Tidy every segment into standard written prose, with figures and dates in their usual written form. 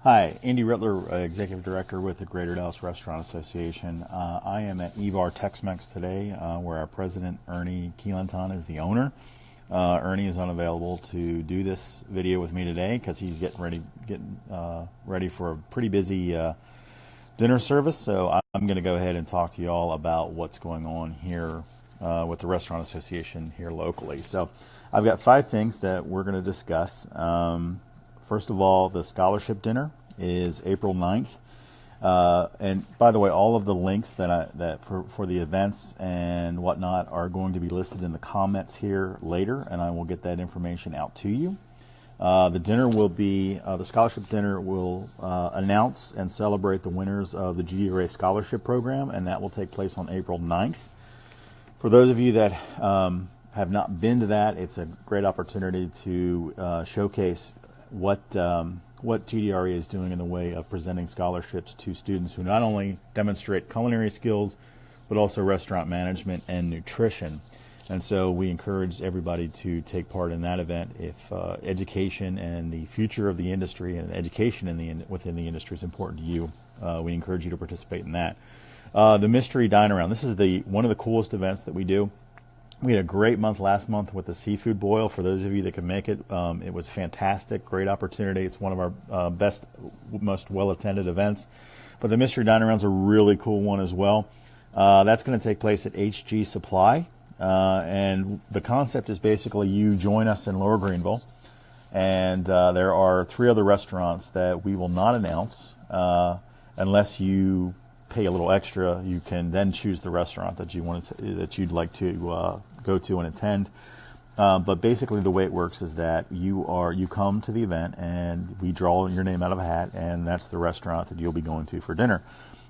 Hi, Andy Rittler, Executive Director with the Greater Dallas Restaurant Association. I am at Ebar Tex-Mex today, where our president, Ernie Keelanton, is the owner. Ernie is unavailable to do this video with me today because he's getting ready for a pretty busy dinner service. So I'm going to go ahead and talk to you all about what's going on here with the Restaurant Association here locally. So I've got 5 things that we're going to discuss. First of all, the scholarship dinner is April 9th. And by the way, all of the links for the events and whatnot are going to be listed in the comments here later, and I will get that information out to you. The dinner will be, the scholarship dinner will announce and celebrate the winners of the GDRA scholarship program, and that will take place on April 9th. For those of you that have not been to that, it's a great opportunity to showcase what GDRA is doing in the way of presenting scholarships to students who not only demonstrate culinary skills, but also restaurant management and nutrition. And so we encourage everybody to take part in that event. If education and the future of the industry and education within the industry is important to you, we encourage you to participate in that. The Mystery Dine Around. This is one of the coolest events that we do. We had a great month last month with the seafood boil. For those of you that can make it, it was fantastic, great opportunity. It's one of our best, most well-attended events. But the Mystery Dine Around is a really cool one as well. That's going to take place at HG Supply. And the concept is basically you join us in Lower Greenville. And there are 3 other restaurants that we will not announce unless you pay a little extra. You can then choose the restaurant that you'd like to go to and attend. But basically the way it works is that you come to the event and we draw your name out of a hat, and that's the restaurant that you'll be going to for dinner.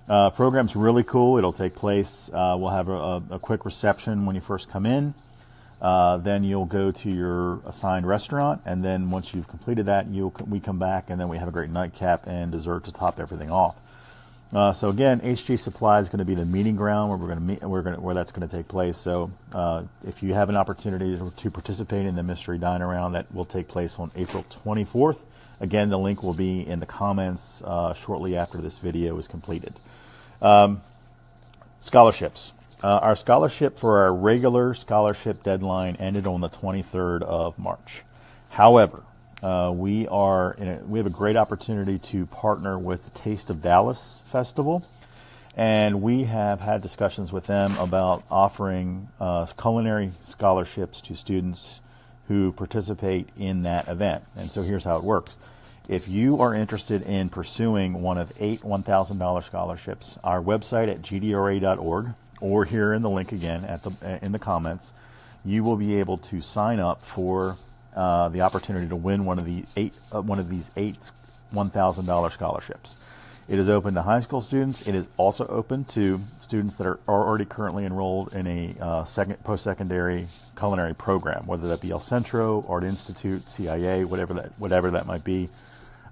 Program's really cool. It'll take place, we'll have a quick reception when you first come in. Then you'll go to your assigned restaurant, and then once you've completed that, we come back, and then we have a great nightcap and dessert to top everything off. So again, HG Supply is going to be the meeting ground where we're going to meet, where that's going to take place. So if you have an opportunity to participate in the Mystery Dine Around, that will take place on April 24th. Again, the link will be in the comments shortly after this video is completed. Scholarships. Our scholarship for our regular scholarship deadline ended on the 23rd of March. However, we have a great opportunity to partner with the Taste of Dallas Festival, and we have had discussions with them about offering culinary scholarships to students who participate in that event. And so here's how it works. If you are interested in pursuing one of 8 $1,000 scholarships, our website at gdra.org, or here in the link again in the comments, you will be able to sign up for the opportunity to win one of these 8 $1,000 scholarships. It is open to high school students. It is also open to students that are already currently enrolled in a post-secondary culinary program, whether that be El Centro, Art Institute, CIA, whatever that might be.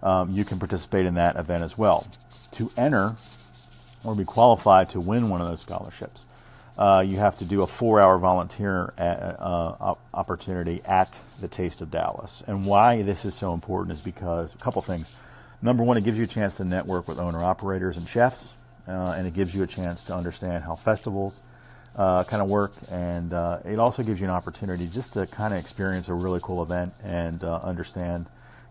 You can participate in that event as well. To enter or be qualified to win one of those scholarships, you have to do a 4-hour volunteer opportunity at the Taste of Dallas. And why this is so important is because a couple things. Number one, it gives you a chance to network with owner-operators and chefs, and it gives you a chance to understand how festivals kind of work, and it also gives you an opportunity just to kind of experience a really cool event and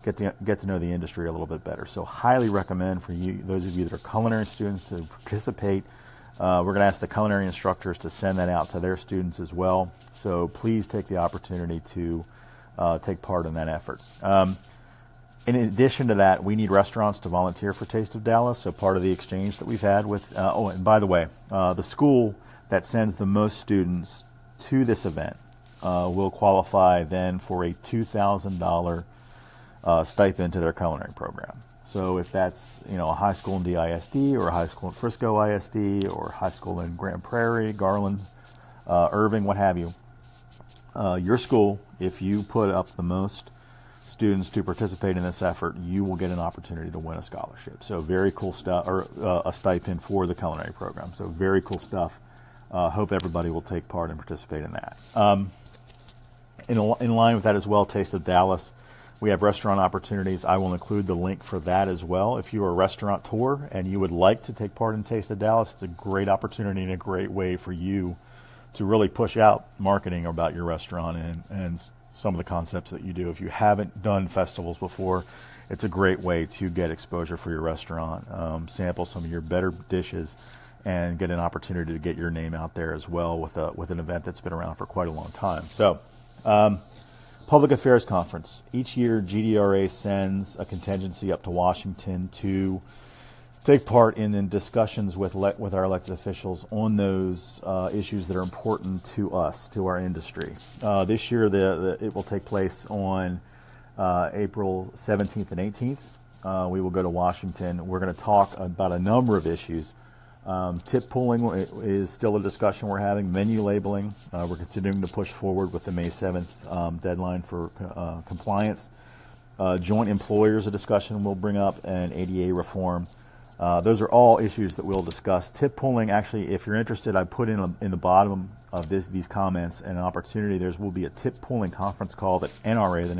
get to know the industry a little bit better. So highly recommend for you, those of you that are culinary students, to participate. We're going to ask the culinary instructors to send that out to their students as well. So please take the opportunity to take part in that effort. In addition to that, we need restaurants to volunteer for Taste of Dallas. So part of the exchange that we've had with, and by the way, the school that sends the most students to this event will qualify then for a $2,000 stipend to their culinary program. So if that's a high school in DISD, or a high school in Frisco ISD, or a high school in Grand Prairie, Garland, Irving, what have you, your school, if you put up the most students to participate in this effort, you will get an opportunity to win a scholarship. So very cool stuff, or a stipend for the culinary program. So very cool stuff. Hope everybody will take part and participate in that. In line with that as well, Taste of Dallas We have restaurant opportunities. I will include the link for that as well. If you are a restaurateur and you would like to take part in Taste of Dallas, it's a great opportunity and a great way for you to really push out marketing about your restaurant and some of the concepts that you do. If you haven't done festivals before, it's a great way to get exposure for your restaurant, sample some of your better dishes, and get an opportunity to get your name out there as well with an event that's been around for quite a long time. So, Public Affairs Conference. Each year, GDRA sends a contingency up to Washington to take part in discussions with our elected officials on those issues that are important to us, to our industry. This year, it will take place on April 17th and 18th. We will go to Washington. We're going to talk about a number of issues. Tip pooling is still a discussion we're having. Menu labeling, we're continuing to push forward with the May 7th deadline for compliance. Joint employers, a discussion we'll bring up, and ADA reform. Those are all issues that we'll discuss. Tip pooling, actually, if you're interested, I put in the bottom of these comments an opportunity. There will be a tip pooling conference call that NRA, the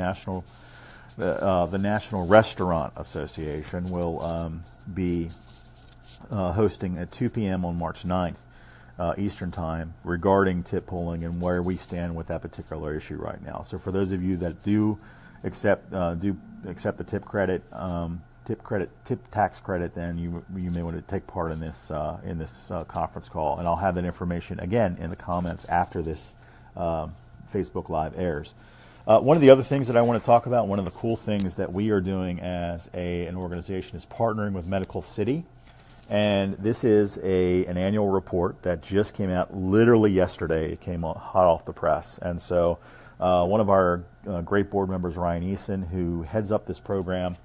National Restaurant Association, will be hosting at 2 p.m. on March 9th Eastern Time regarding tip pooling and where we stand with that particular issue right now. So for those of you that do accept the tip tax credit, then you may want to take part in this conference call, and I'll have that information again in the comments after this Facebook Live airs. One of the other things that I want to talk about, one of the cool things that we are doing as an organization, is partnering with Medical City. And this is an annual report that just came out literally yesterday. It came hot off the press. And so one of our great board members, Ryan Eason, who heads up this program,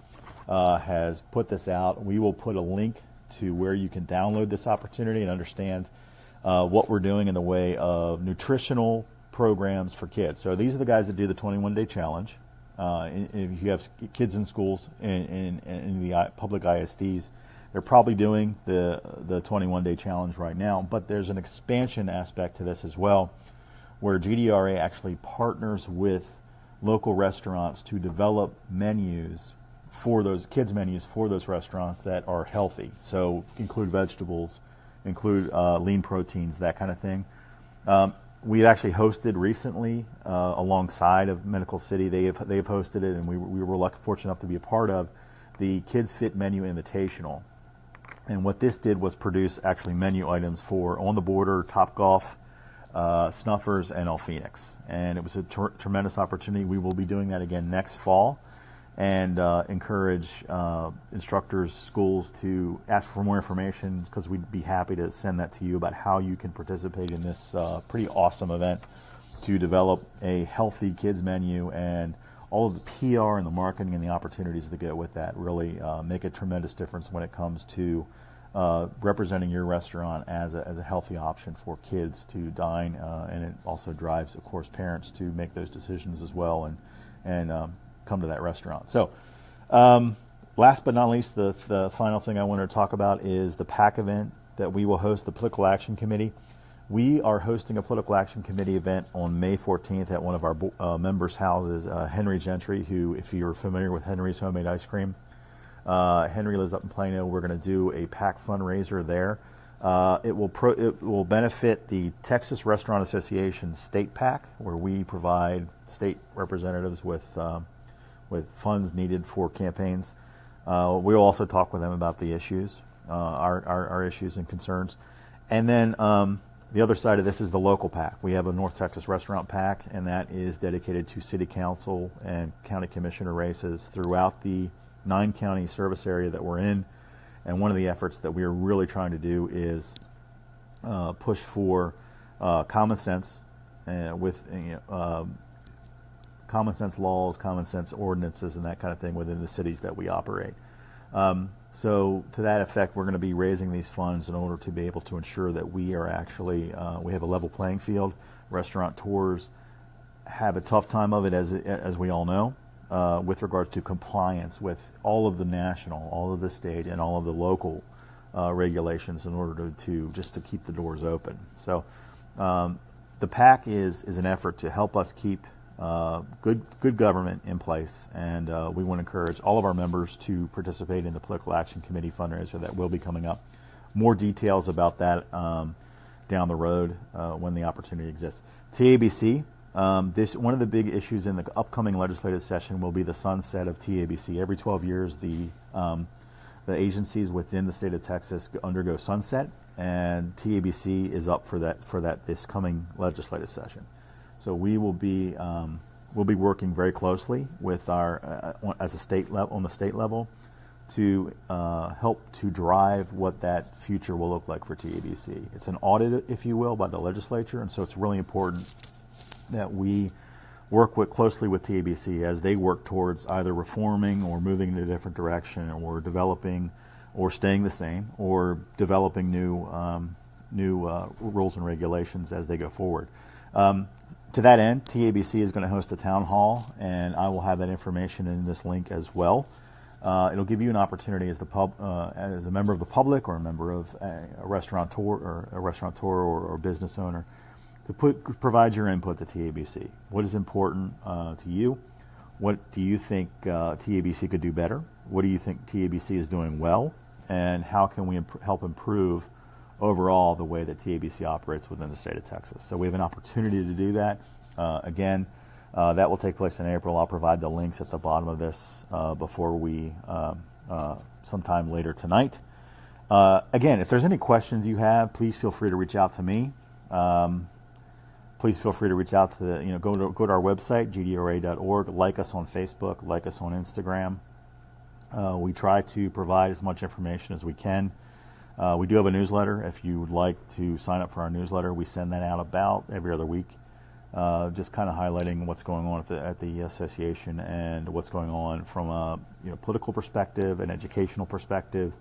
has put this out. We will put a link to where you can download this opportunity and understand what we're doing in the way of nutritional programs for kids. So these are the guys that do the 21-day challenge. If you have kids in schools in the public ISDs, they're probably doing the 21-day challenge right now, but there's an expansion aspect to this as well, where GDRA actually partners with local restaurants to develop menus for those kids' menus for those restaurants that are healthy. So include vegetables, include lean proteins, that kind of thing. We've actually hosted recently alongside of Medical City. They've hosted it, and we were fortunate enough to be a part of the Kids Fit Menu Invitational. And what this did was produce actually menu items for On the Border, Topgolf, Snuffers, and El Phoenix. And it was a tremendous opportunity. We will be doing that again next fall, and encourage instructors, schools to ask for more information, because we'd be happy to send that to you about how you can participate in this pretty awesome event to develop a healthy kids menu, and all of the PR and the marketing and the opportunities that go with that really make a tremendous difference when it comes to representing your restaurant as a healthy option for kids to dine, and it also drives, of course, parents to make those decisions as well and come to that restaurant. So last but not least, the final thing I wanted to talk about is the PAC event that we will host, the Political Action Committee. We are hosting a Political Action Committee event on May 14th at one of our members' houses, Henry Gentry, who, if you're familiar with Henry's Homemade Ice Cream, Henry lives up in Plano. We're going to do a PAC fundraiser there. It will benefit the Texas Restaurant Association State PAC, where we provide state representatives with funds needed for campaigns. We'll also talk with them about the issues, our issues and concerns. And then the other side of this is the local PAC. We have a North Texas Restaurant PAC, and that is dedicated to city council and county commissioner races throughout the 9-county service area that we're in. And one of the efforts that we are really trying to do is push for common sense with common sense laws, common sense ordinances, and that kind of thing within the cities that we operate. So to that effect, we're going to be raising these funds in order to be able to ensure that we are actually, we have a level playing field. Restaurateurs have a tough time of it, as we all know, with regard to compliance with all of the national, all of the state, and all of the local regulations in order to keep the doors open. So the PAC is an effort to help us keep good government in place, and we want to encourage all of our members to participate in the Political Action Committee fundraiser that will be coming up. More details about that down the road when the opportunity exists. TABC, one of the big issues in the upcoming legislative session will be the sunset of TABC. Every 12 years, the agencies within the state of Texas undergo sunset, and TABC is up for that this coming legislative session. So we will be we'll be working very closely with our as a state level on the state level to help to drive what that future will look like for TABC. It's an audit, if you will, by the legislature, and so it's really important that we work closely with TABC as they work towards either reforming or moving in a different direction, or developing or staying the same, or developing new rules and regulations as they go forward. To that end, TABC is going to host a town hall, and I will have that information in this link as well. It'll give you an opportunity as a member of the public, or a member of a restaurateur or business owner, to provide your input to TABC. What is important to you? What do you think TABC could do better? What do you think TABC is doing well? And how can we help improve overall the way that TABC operates within the state of Texas? So we have an opportunity to do that. Again, that will take place in April. I'll provide the links at the bottom of this before we sometime later tonight. Again, if there's any questions you have, please feel free to reach out to me. Please feel free to reach out to go to our website, gdra.org. Like us on Facebook. Like us on Instagram. We try to provide as much information as we can. We do have a newsletter. If you would like to sign up for our newsletter, we send that out about every other week, just kind of highlighting what's going on at the association and what's going on from a political perspective, an educational perspective,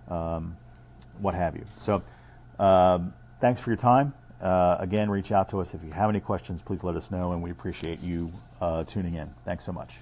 what have you. So thanks for your time. Again, reach out to us if you have any questions. Please let us know, and we appreciate you tuning in. Thanks so much.